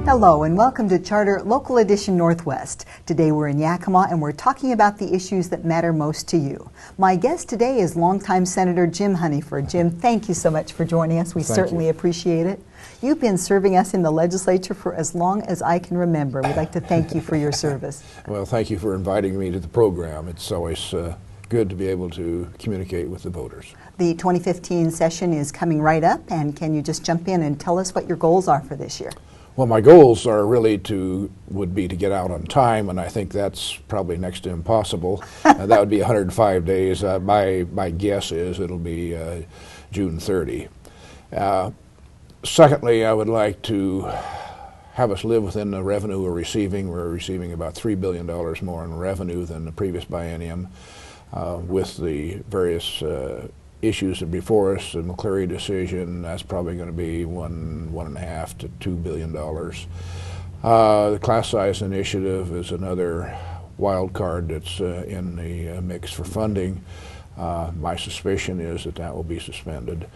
Hello and welcome to Charter Local Edition Northwest. Today we're in Yakima and we're talking about the issues that matter most to you. My guest today is longtime Senator Jim HONEYFORD. Jim, thank you so much for joining us. We certainly appreciate it. You've been serving us in the legislature for as long as I can remember. We'd like to thank you for your service. Well, thank you for inviting me to the program. It's always good to be able to communicate with the voters. The 2015 session is coming right up, and can you just jump in and tell us what your goals are for this year? Well, my goals are really would be to get out on time, and I think that's probably next to impossible. That would be 105 days. My guess is it'll be June 30. Secondly, I would like to have us live within the revenue we're receiving. We're receiving about $3 billion more in revenue than the previous biennium. With the various issues that are before us, the McCleary decision, that's probably going to be $1.5 to $2 billion. The class size initiative is another wild card that's in the mix for funding. My suspicion is that that will be suspended.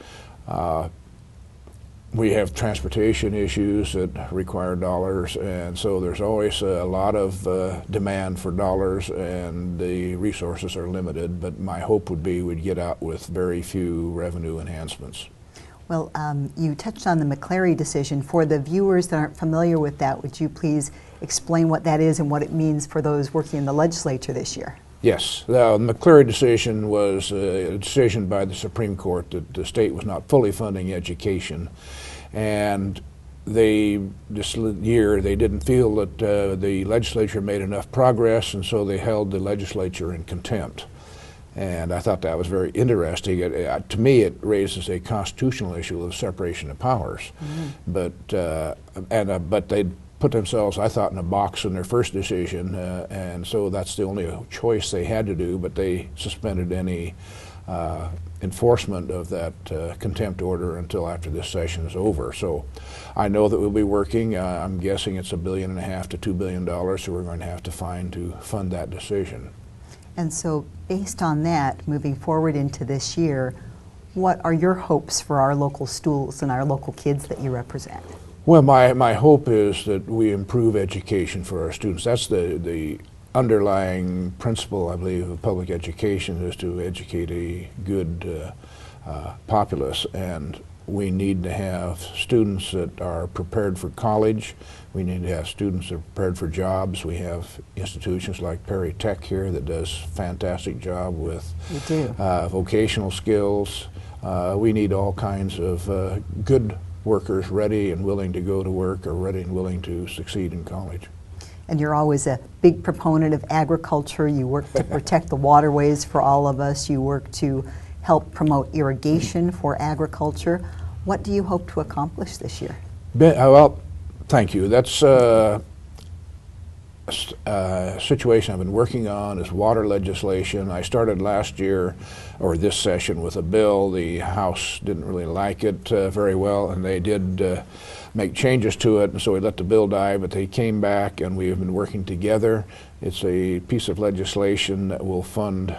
We have transportation issues that require dollars, and so there's always a lot of demand for dollars, and the resources are limited, but my hope would be we'd get out with very few revenue enhancements. Well, you touched on the McCleary decision. For the viewers that aren't familiar with that, would you please explain what that is and what it means for those working in the legislature this year? Yes, the McCleary decision was a decision by the Supreme Court that the state was not fully funding education, and this year they didn't feel that the legislature made enough progress, and so they held the legislature in contempt. And I thought that was very interesting. To me, it raises a constitutional issue of separation of powers. Mm-hmm. But they put themselves, I thought, in a box in their first decision, and so that's the only choice they had to do, but they suspended any enforcement of that contempt order until after this session is over. So I know that we'll be working. I'm guessing it's $1.5 billion to $2 billion, so we're going to have to find to fund that decision. And so based on that, moving forward into this year, what are your hopes for our local schools and our local kids that you represent? Well, my hope is that we improve education for our students. That's the underlying principle, I believe, of public education, is to educate a good populace. And we need to have students that are prepared for college. We need to have students that are prepared for jobs. We have institutions like Perry Tech here that does a fantastic job with vocational skills. We need all kinds of good workers ready and willing to go to work, or ready and willing to succeed in college. And you're always a big proponent of agriculture. You work to protect the waterways for all of us. You work to help promote irrigation for agriculture. What do you hope to accomplish this year? Well, thank you. That's a situation I've been working on, is water legislation. I started last year, or this session, with a bill. The House didn't really like it very well, and they did make changes to it, and so we let the bill die, but they came back and we have been working together. It's a piece of legislation that will fund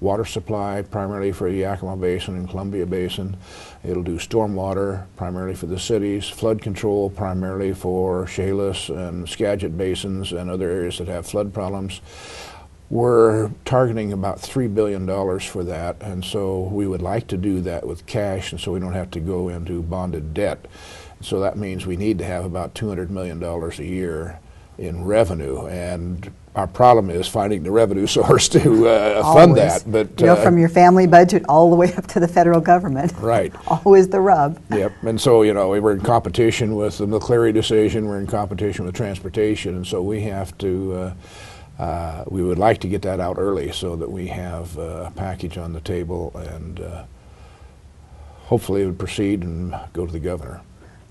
water supply primarily for the Yakima Basin and Columbia Basin. It'll do stormwater primarily for the cities, flood control primarily for Chehalis and Skagit basins and other areas that have flood problems. We're targeting about $3 billion for that, and so we would like to do that with cash, and so we don't have to go into bonded debt. So that means we need to have about $200 million a year in revenue, and our problem is finding the revenue source to fund that. But from your family budget all the way up to the federal government. Right. Always the rub. Yep. And so we were in competition with the McCleary decision. We're in competition with transportation, and so we have to. We would like to get that out early so that we have a package on the table, and hopefully it would proceed and go to the governor.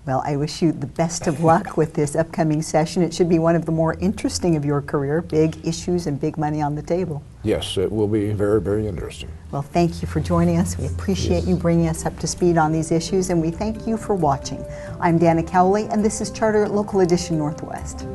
Well, I wish you the best of luck with this upcoming session. It should be one of the more interesting of your career, big issues and big money on the table. Yes, it will be very, very interesting. Well, thank you for joining us. We appreciate you bringing us up to speed on these issues, and we thank you for watching. I'm Dana Cowley, and this is Charter Local Edition Northwest.